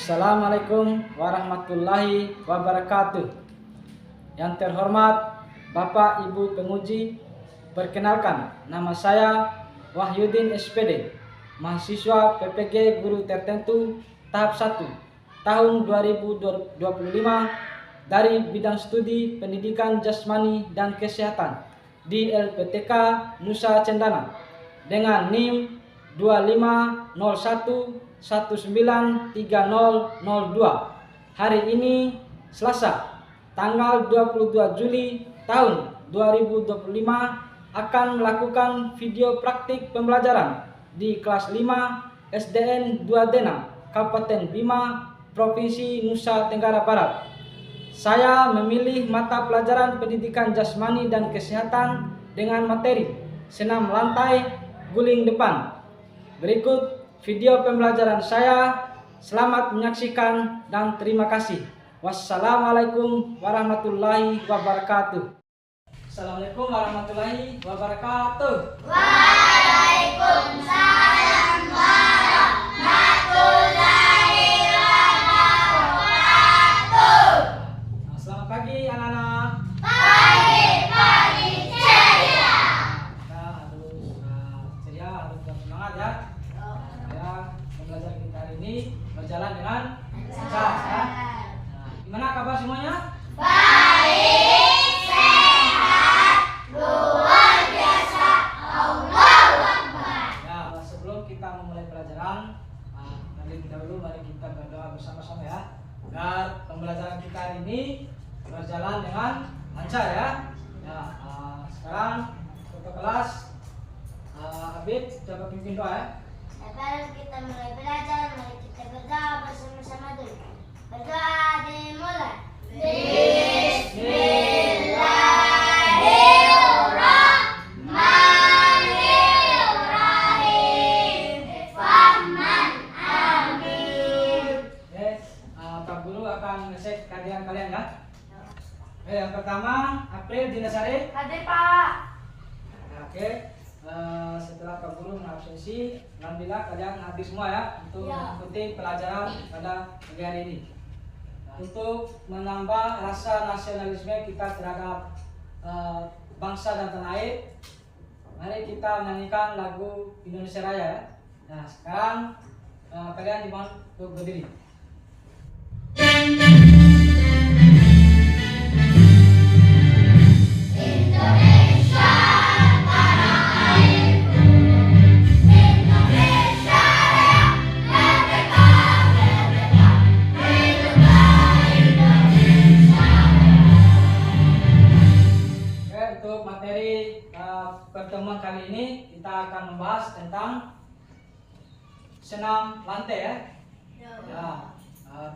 Assalamualaikum warahmatullahi wabarakatuh. Yang terhormat Bapak Ibu penguji, perkenalkan nama saya Wahyudin SPD, mahasiswa PPG Guru Tertentu tahap 1 tahun 2025 dari bidang studi Pendidikan Jasmani dan Kesehatan di LPTK Nusa Cendana dengan NIM 2501193002. Hari ini Selasa tanggal 22 Juli tahun 2025 akan melakukan video praktik pembelajaran di kelas 5 SDN 2 Denang, Kabupaten Bima, Provinsi Nusa Tenggara Barat. Saya memilih mata pelajaran Pendidikan Jasmani dan Kesehatan dengan materi senam lantai, guling depan. Berikut video pembelajaran saya. Selamat menyaksikan dan terima kasih. Wassalamualaikum warahmatullahi wabarakatuh. Assalamualaikum warahmatullahi wabarakatuh. Waalaikumsalam warahmatullahi wabarakatuh. Selamat pagi anak-anak. Pagi ceria. Kita harus ceria, harus semangat ya. Supaya pembelajaran kita hari ini berjalan dengan lancar ya. Gimana kabar semuanya? Baik, sehat, luar biasa. Allahu Akbar. Ya, sebelum kita memulai pelajaran, terlebih dahulu mari kita berdoa bersama-sama ya, agar pembelajaran kita hari ini berjalan dengan lancar ya. Ya, sekarang untuk kelas, Abid coba pimpin doa ya. Sebelum kita mulai belajar, mari kita berdoa bersama-sama dulu. Berdoa dimulai. Bismillahirrahmanirrahim. Rahman, amin. Oke, Pak Guru akan ngecek kehadiran kalian ya. Oke, yang pertama, April Dinasari. Hadir, Pak. Oke, setelah Pak Guru mengabsensi, alhamdulillah kalian hadir semua ya untuk mengikuti pelajaran pada pagi hari ini. Untuk menambah rasa nasionalisme kita terhadap bangsa dan tanah air, mari kita menyanyikan lagu Indonesia Raya ya. Nah, sekarang kalian dimohon untuk berdiri. Indonesia tanah airku, Indonesia Raya, merdeka, merdeka, hiduplah Indonesia Raya. Oke, untuk materi pertemuan kali ini kita akan membahas tentang senam lantai ya. Ya,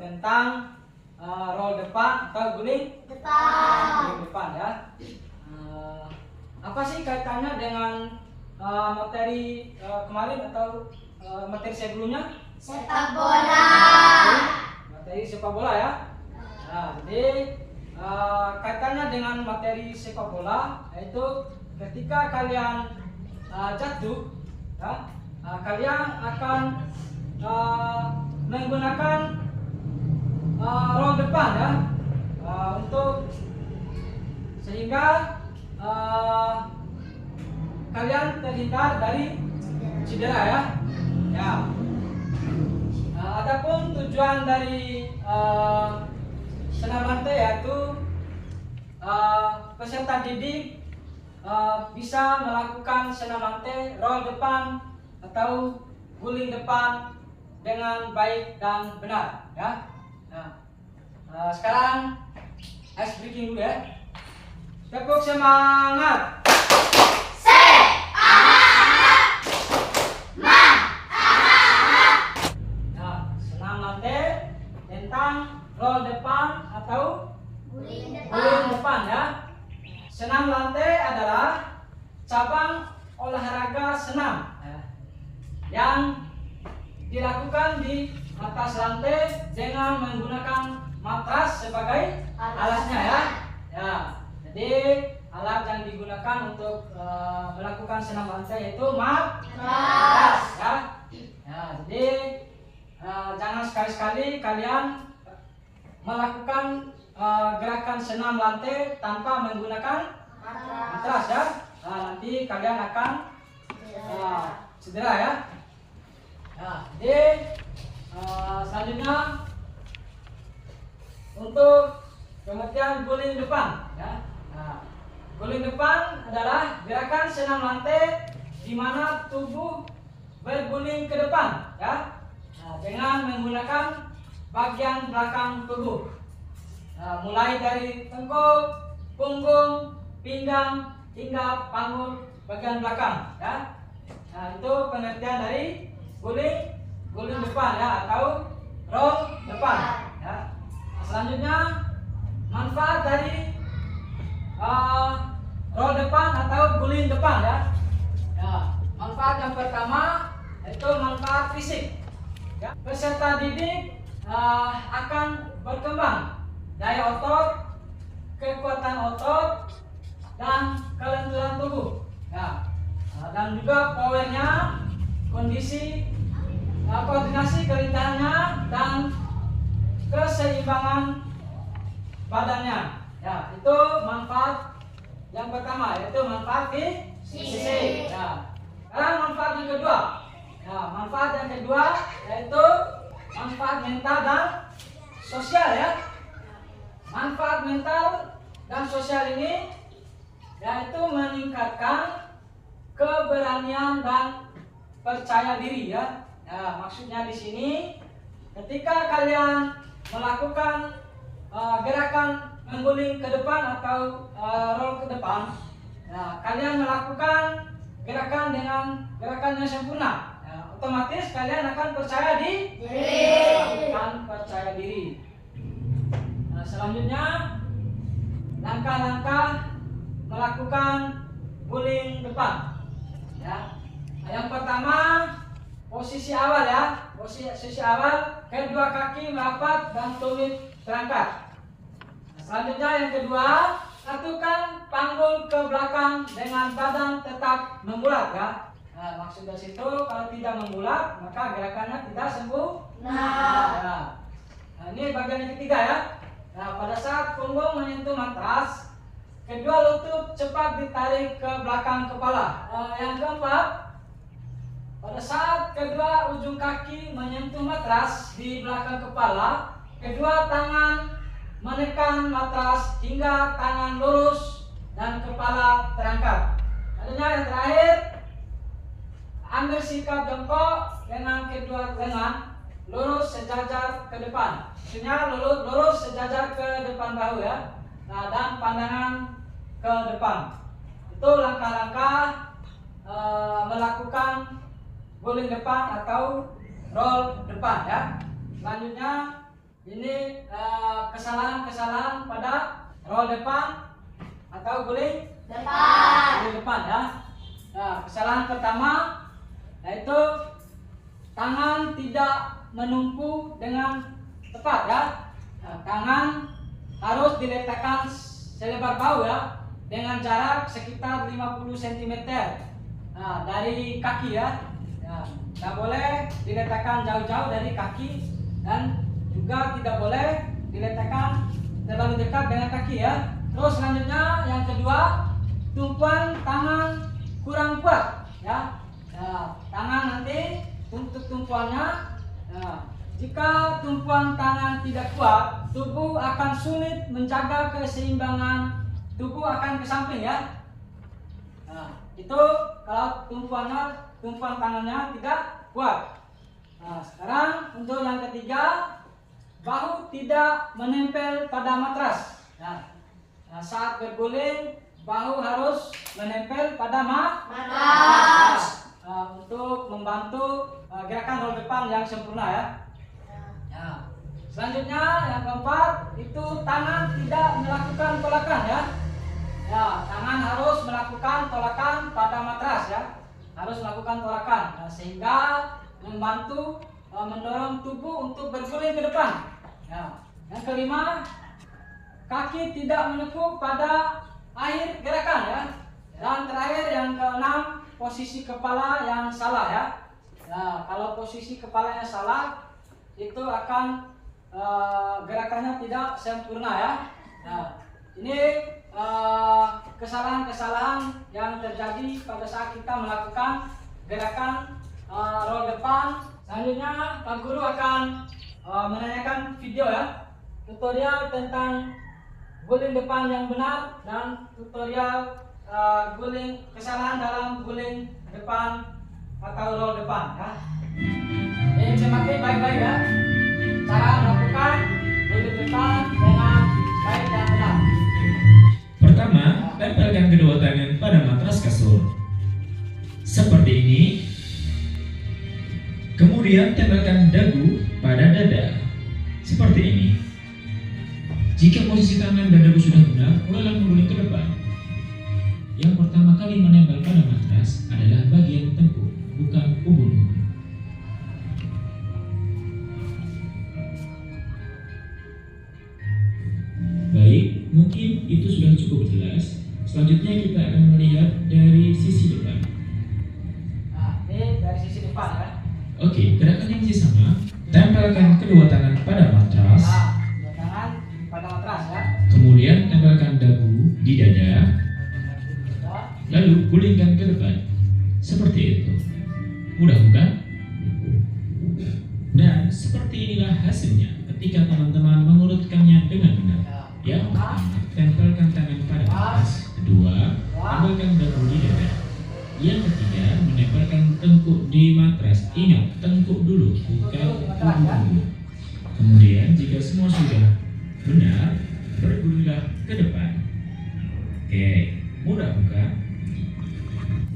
tentang roll depan atau guling depan ya. Apa sih kaitannya dengan materi kemarin atau materi sebelumnya? Sepak bola. Materi sepak bola ya. Nah, jadi kaitannya dengan materi sepak bola yaitu ketika kalian jatuh ya, kalian akan menggunakan roll depan ya, untuk sehingga kalian terhindar dari cedera ya. Ya. Adapun tujuan dari senam lantai yaitu peserta didik bisa melakukan senam lantai roll depan atau guling depan dengan baik dan benar ya. Nah, sekarang ice breaking dulu ya. Tepuk semangat. Nah, senam lantai tentang roll depan atau Guling guling depan ya. Senam lantai adalah cabang olahraga senam ya, yang dilakukan di atas lantai dengan menggunakan matras sebagai alasnya ya. Ya, jadi alat yang digunakan untuk melakukan senam lantai yaitu matras ya. Ya, jadi jangan sekali-sekali kalian melakukan gerakan senam lantai tanpa menggunakan matras ya. Nanti kalian akan cedera ya. Jadi selanjutnya untuk pengertian guling depan ya. Guling depan adalah gerakan senam lantai di mana tubuh berguling ke depan ya, dengan menggunakan bagian belakang tubuh, mulai dari tengkuk, punggung, pinggang hingga panggul bagian belakang ya. Itu pengertian dari guling depan ya, atau roll depan ya. Selanjutnya manfaat dari roll depan atau guling depan ya. Manfaat yang pertama yaitu manfaat fisik ya. Peserta didik akan berkembang daya otot, kekuatan otot, dan kelenturan tubuh ya. Dan juga powernya, koordinasi kelincahannya, dan keseimbangan badannya ya. Itu manfaat yang pertama, yaitu manfaat fisik ya. Sekarang manfaat yang kedua ya, manfaat yang kedua yaitu manfaat mental dan sosial ya. Manfaat mental dan sosial ini yaitu meningkatkan keberanian dan percaya diri ya. Maksudnya di sini ketika kalian melakukan gerakan mengguling ke depan atau roll ke depan, kalian melakukan gerakan dengan gerakan yang sempurna, otomatis kalian akan percaya diri. Selanjutnya langkah-langkah melakukan guling depan ya. Yang pertama posisi awal ya, posisi awal kedua kaki merapat dan tumit terangkat. Selanjutnya yang kedua, satukan panggul ke belakang dengan badan tetap membulat ya. Maksud dari situ kalau tidak membulat maka gerakannya tidak sempurna. Ini bagian yang ketiga ya. Pada saat punggung menyentuh matras, kedua lutut cepat ditarik ke belakang kepala. Yang keempat, pada saat kedua ujung kaki menyentuh matras di belakang kepala, kedua tangan menekan matras hingga tangan lurus dan kepala terangkat. Adanya yang terakhir, ambil sikap jongkok dengan kedua lengan lurus sejajar ke depan. Maksudnya lurus sejajar ke depan bahu ya. Dan pandangan ke depan. Itu langkah-langkah melakukan guling depan atau roll depan ya. Selanjutnya ini kesalahan-kesalahan pada roll depan atau guling depan ya. Kesalahan pertama yaitu tangan tidak menumpu dengan tepat ya. Tangan harus diletakkan selebar bahu ya, dengan jarak sekitar 50 cm dari kaki ya. Tidak boleh diletakkan jauh-jauh dari kaki dan juga tidak boleh diletakkan terlalu dekat dengan kaki ya. Terus selanjutnya yang kedua, tumpuan tangan kurang kuat ya. Tangan nanti untuk tumpuannya, jika tumpuan tangan tidak kuat, tubuh akan sulit menjaga keseimbangan, tubuh akan ke samping ya. Itu kalau tumpuan tangannya tidak kuat. Sekarang untuk yang ketiga, bahu tidak menempel pada matras. Saat berguling, bahu harus menempel pada matras untuk membantu gerakan roll depan yang sempurna ya. Selanjutnya yang keempat, itu tangan tidak melakukan tolakan ya. Tangan harus melakukan tolakan pada matras ya. Harus melakukan tolakan sehingga membantu mendorong tubuh untuk berguling ke depan. Yang kelima, kaki tidak menekuk pada akhir gerakan ya. Dan terakhir yang keenam, posisi kepala yang salah ya. Kalau posisi kepalanya salah, itu akan gerakannya tidak sempurna ya. Nah, ini kesalahan-kesalahan yang terjadi pada saat kita melakukan gerakan roll depan. Selanjutnya Pak Guru akan menanyakan video ya, tutorial tentang guling depan yang benar dan tutorial guling kesalahan dalam guling depan atau roll depan ya. Ini cermati baik-baik ya, cara melakukan guling depan dengan baik dan benar. Pertama, tempelkan kedua tangan pada matras kasur seperti ini. Kemudian tempelkan dagu pada dada seperti ini. Jika posisi tangan dan dagu sudah benar, mulailah mengguling ke depan. Yang pertama kali menempel pada matras adalah bagian tengkuk, bukan ubun. Baik, mungkin itu sudah cukup jelas. Selanjutnya kita akan melihat dari sisi depan. Nah, ini dari sisi depan ya. Oke, gerakan yang masih sama. Tempelkan kedua tangan pada matras. Nah, dua tangan pada matras ya. Kemudian tempelkan dagu di dada. Lalu gulingkan ke depan. Seperti itu. Mudah bukan? Dan seperti inilah hasilnya ketika teman-teman mengurutkannya dengan benar. Yang pertama, tempelkan tangan pada matras. Kedua, tempelkan dagu di dada. Yang ketiga, menempelkan tengkuk di matras. Ingat, tengkuk dulu, bukan ubun dulu. Kemudian, jika semua sudah benar, bergulinglah ke depan. Oke, mudah bukan?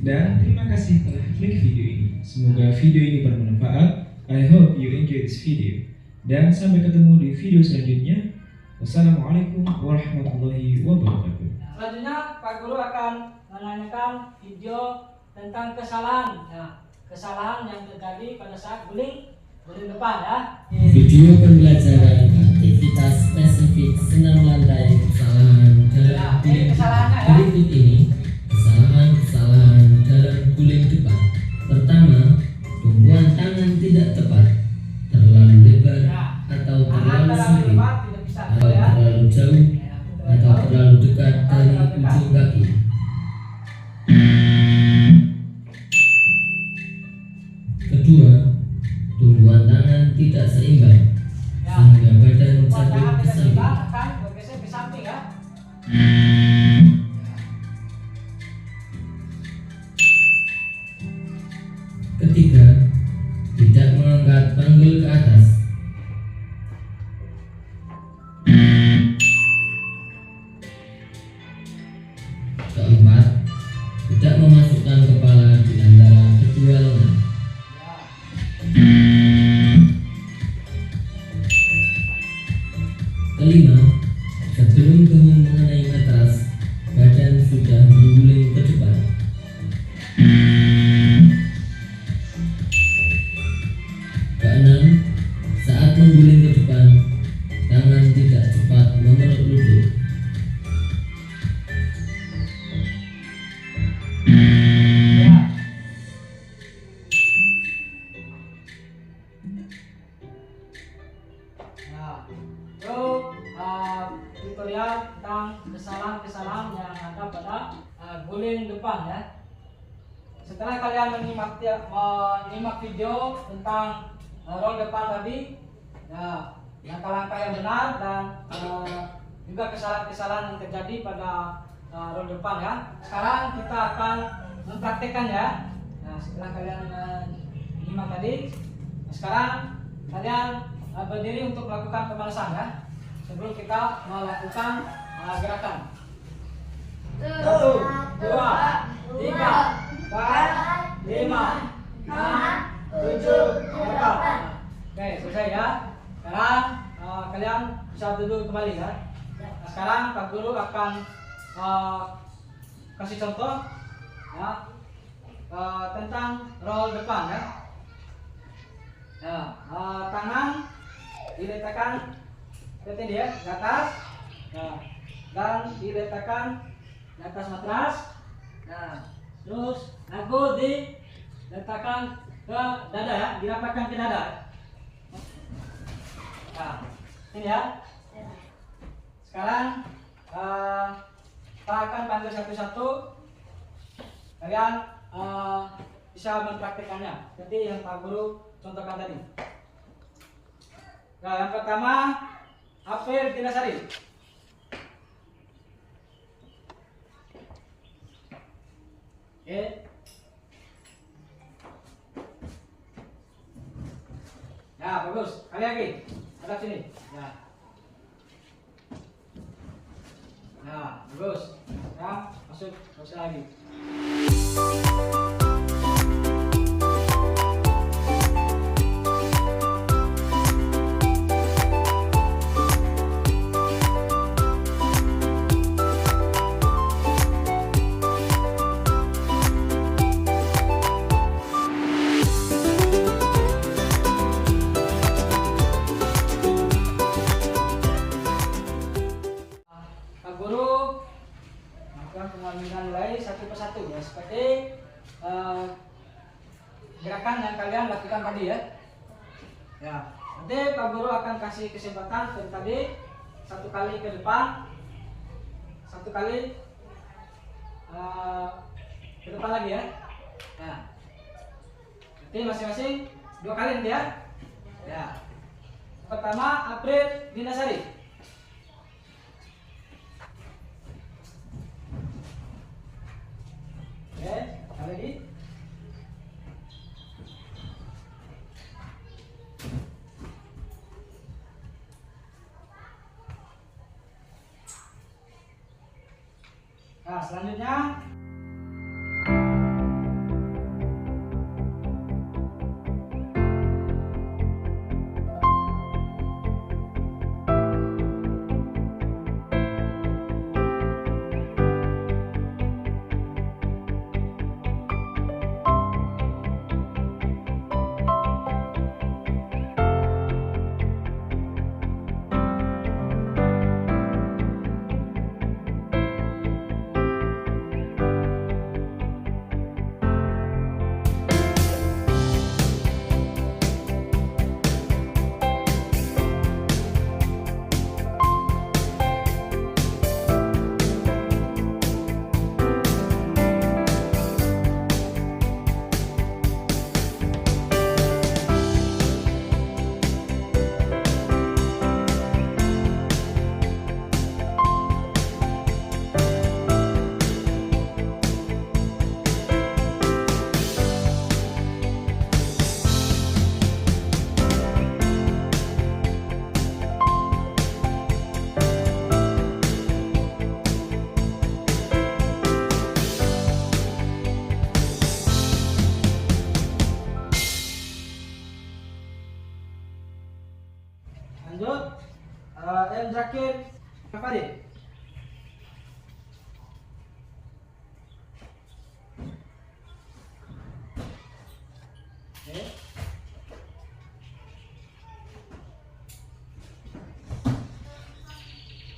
Dan terima kasih telah klik video ini. Semoga video ini bermanfaat. I hope you enjoy this video. Dan sampai ketemu di video selanjutnya. Wassalamualaikum warahmatullahi wabarakatuh. Selanjutnya Pak Guru akan menanyakan video tentang kesalahan ya, kesalahan yang terjadi pada saat guling depan ya. Video pembelajaran aktivitas spesifik senam lantai kesalahan dalam Ya, ini guling kesalahannya ya. berikut ini kesalahan dalam guling depan. Pertama, tumpuan tangan tidak tepat, terlalu lebar Ya. atau Tangan terlalu terlalu sempit, lebar tidak bisa atau ya. terlalu jauh, atau terlalu dekat dari ujung kaki. Kedua, tumpuan tangan tidak seimbang Ya. sehingga badan Tumpuan jatuh tangan ke tidak samping. seimbang akan bergeser ke samping ya. Ketiga, tidak mengangkat panggul ke atas. Keempat, tidak memasukkan kepala di antara kedua lengan. Kelima, sebelum bahu mengenai matras, badan sudah mengguling ke depan. Keenam, saat mengguling ke depan, tangan tidak cepat memeluk lutut. Ya. Nah, itu tutorial tentang kesalahan-kesalahan yang ada pada guling depan ya. Setelah kalian menyimak video tentang roll depan tadi, ya, langkah-langkah yang benar dan juga kesalahan-kesalahan yang terjadi pada roll depan ya. Sekarang kita akan mempraktekkan ya. Nah, setelah kalian menyimak tadi, sekarang kalian berdiri untuk melakukan pemanasan ya. Sebelum kita melakukan gerakan. 1, 2, 3, 4, 5, 6, 7, 8. Oke, selesai ya. Sekarang kalian bisa duduk kembali ya. Nah, sekarang Pak Guru akan kasih contoh ya tentang roll depan ya. Ya, tangan diletakkan seperti dia di atas, nah, dan diletakkan di atas matras. Nah, terus dagu diletakkan ke dada ya, dirapatkan ke dada. Nah, ini ya. Sekarang Pak akan panggil satu-satu. Kalian bisa mempraktikkannya. Jadi yang Pak Guru contohkan tadi. Nah, yang pertama April Dinasari. Oke. Ya, bagus. Kali lagi. Ada sini. Ya. Nah, bagus. Ya, masuk lagi. Pak Guru melakukan pengambilan nilai satu persatu ya, seperti gerakan yang kalian lakukan tadi ya. Ya, nanti Pak Guru akan kasih kesempatan dari tadi satu kali ke depan, satu kali ke depan lagi ya. Nah, nanti masing-masing 2 kali nanti ya. Ya. Pertama April Dinasari. Oke, sekali lagi. Nah, selanjutnya lanjut M. Zakir Fadil. Oke.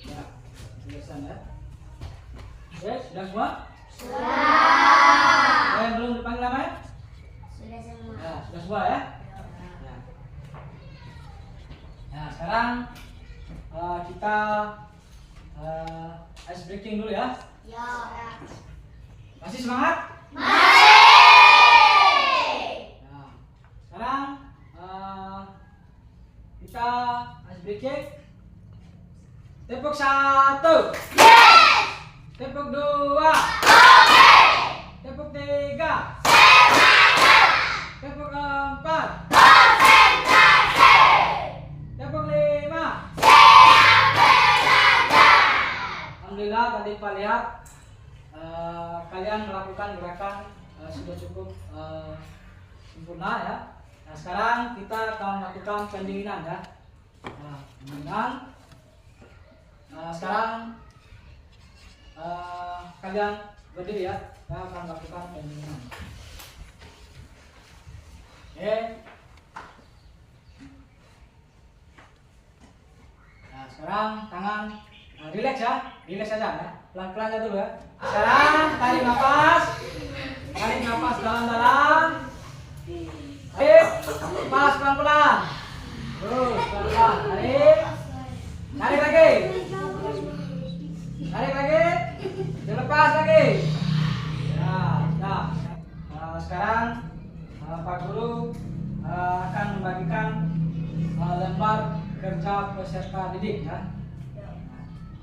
Ya, selesai ya. Oke, sudah semua? Sudah. Yang belum dipanggil namanya? Sudah semua. Ya, sudah semua ya? Ya. Nah, sekarang kita ice breaking dulu ya. Ya. Masih semangat? Masih. Nah, sekarang kita ice breaking. Tepuk 1. Yes. Tepuk 2. Tepuk 3. Tepuk 4. Tepuk 5. Alhamdulillah tadi Pak lihat kalian melakukan gerakan sudah cukup sempurna ya. Nah, sekarang kita akan melakukan pendinginan ya. Nah, pendinginan. Sekarang kalian berdiri ya. Kita akan melakukan pendinginan. Oke. Nah, sekarang tangan relax ya, relax saja ya, pelan-pelan aja dulu ya. Sekarang tarik nafas dalam-dalam, tarik nafas pelan-pelan. Terus pelan, tarik. Tarik lagi. Tarik lagi. Dilepas lagi. Ya, nah. Sekarang Pak Guru akan membagikan lembar kerja peserta didik ya.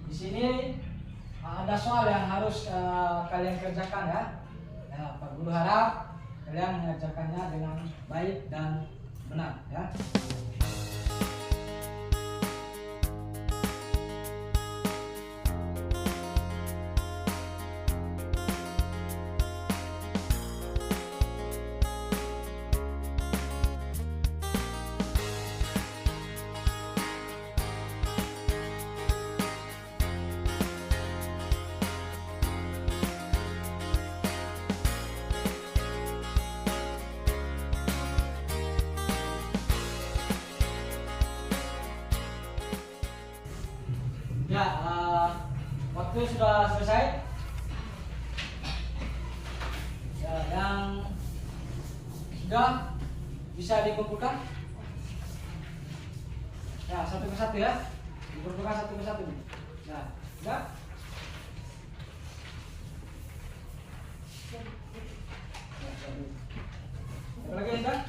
Di sini ada soal yang harus kalian kerjakan ya. Ya, Pak Guru harap kalian mengerjakannya dengan baik dan benar ya. Ya, waktu sudah selesai. Ya, yang sudah bisa dikumpulkan. Ya, satu persatu ya. Dikumpulkan satu persatu. Ya, sudah. Ada lagi yang sudah?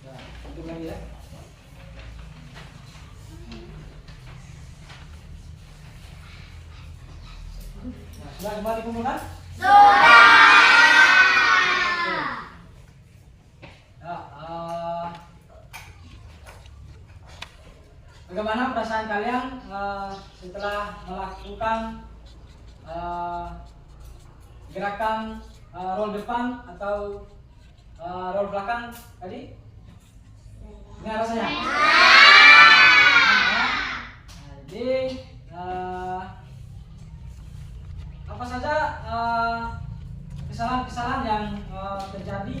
Nah, untuk lagi ya. Nah, sudah kembali kumpulkan? Ya, bagaimana perasaan kalian setelah melakukan gerakan roll depan atau roll belakang tadi? Gimana rasanya? Jadi apa saja kesalahan-kesalahan yang terjadi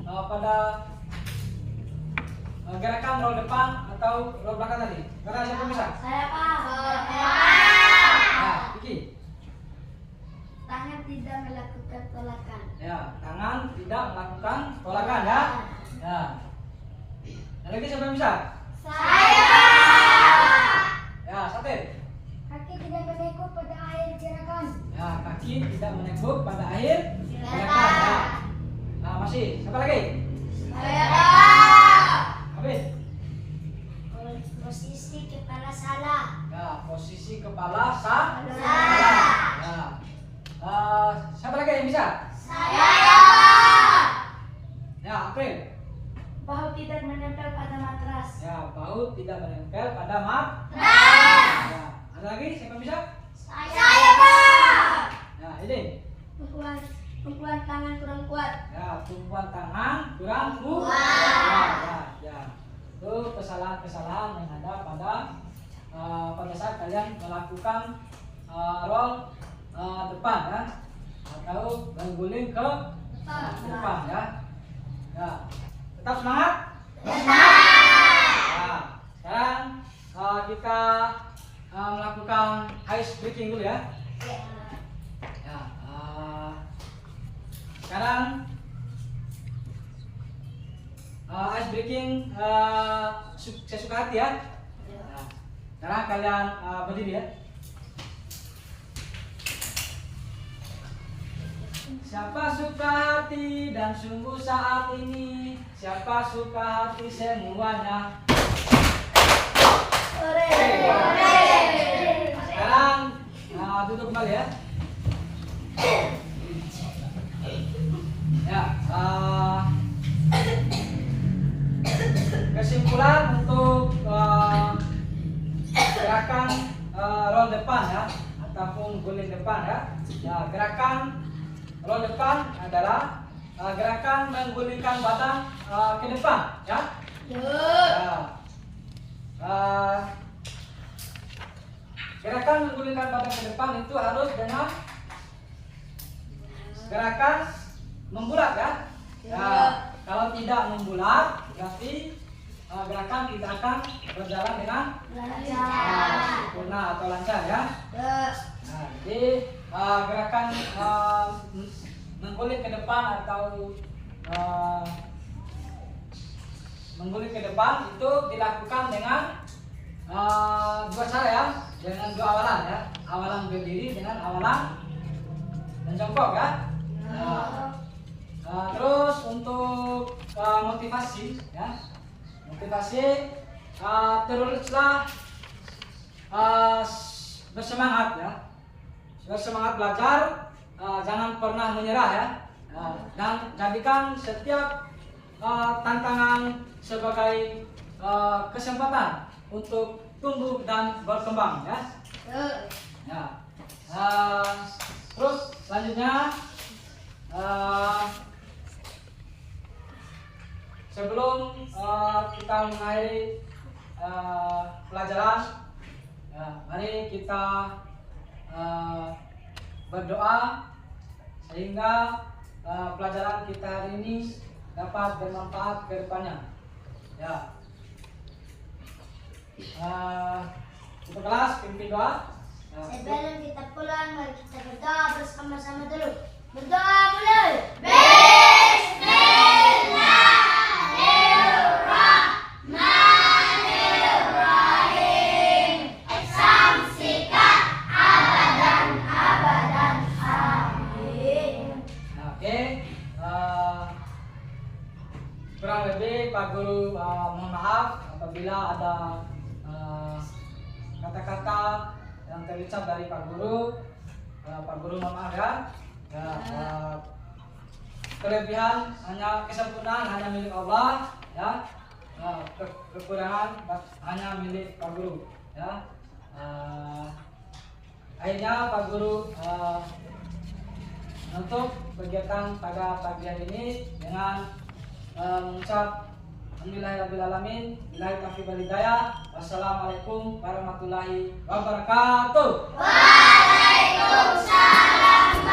pada gerakan roll depan atau roll belakang tadi? Gerakan siapa bisa? Saya Pak. Nah, Vicky. Tangan tidak melakukan tolakan. Ya, tangan tidak melakukan tolakan ya. Ya. Ada lagi siapa yang bisa? Saya. Ya, Satir. Kaki tidak menekuk pada akhir gerakan. Ya, kaki tidak menekuk pada akhir gerakan. Ya. Nah, masih. Siapa lagi? Saya Pak. Habis. Posisi kepala salah. Ya, posisi kepala salah. Ya. Siapa lagi yang bisa? Saya. Ya, April. Bahu tidak menempel pada matras. Ya, bahu tidak menempel pada matras. Ya. Ada lagi siapa yang bisa? Saya Pak. Ya, ini. Tumpuan tangan kurang kuat. Ya, tumpuan tangan kurang kuat. Ya. Itu kesalahan-kesalahan yang ada pada saat kalian melakukan roll depan ya, atau mengguling ke depan ya. Ya, tetap semangat. Ya, sekarang kita melakukan ice breaking dulu ya. Ya, sekarang ice breaking sesuka hati ya. Nah, sekarang kalian berdiri ya. Siapa suka hati dan sungguh saat ini? Siapa suka hati semuanya? Sekarang duduk kembali ya. Ya, kesimpulan untuk gerakan roll depan ya, ataupun guling depan ya. Ya, gerakan roll depan adalah gerakan menggulingkan badan ke depan ya. Ya. depan itu harus dengan gerakan membulat ya. Nah, kalau tidak membulat berarti gerakan tidak akan berjalan dengan sempurna atau lancar ya. Nah, jadi gerakan mengguling ke depan atau mengguling ke depan itu dilakukan dengan dua cara ya, dengan dua awalan ya, awalan berdiri dengan awalan menjongkok ya. Terus untuk motivasi ya, teruslah bersemangat ya, bersemangat belajar, jangan pernah menyerah ya, dan jadikan setiap tantangan sebagai kesempatan untuk tumbuh dan berkembang ya. Terus selanjutnya sebelum kita mengakhiri pelajaran, mari kita berdoa sehingga pelajaran kita hari ini dapat bermanfaat ke depannya. Ya. Untuk kelas pimpin doa. Sebelum kita pulang, mari kita berdoa bersama-sama dulu. Berdoa mulai. Bismillahirrahmanirrahim. Samsikat abadan abadan. Amin. Oke. Kurang lebih Pak Guru mohon maaf apabila ada kata-kata yang terucap dari Pak Guru. Pak Guru mohon maaf ya. Kelebihan hanya, kesempurnaan hanya milik Allah ya. Kekurangan hanya milik Pak Guru ya. Akhirnya Pak Guru menutup kegiatan pada pagi hari ini dengan mengucap alhamdulillahirabbil billahi taufiq wal hidayah. Wassalamualaikum warahmatullahi wabarakatuh. Waalaikumsalam.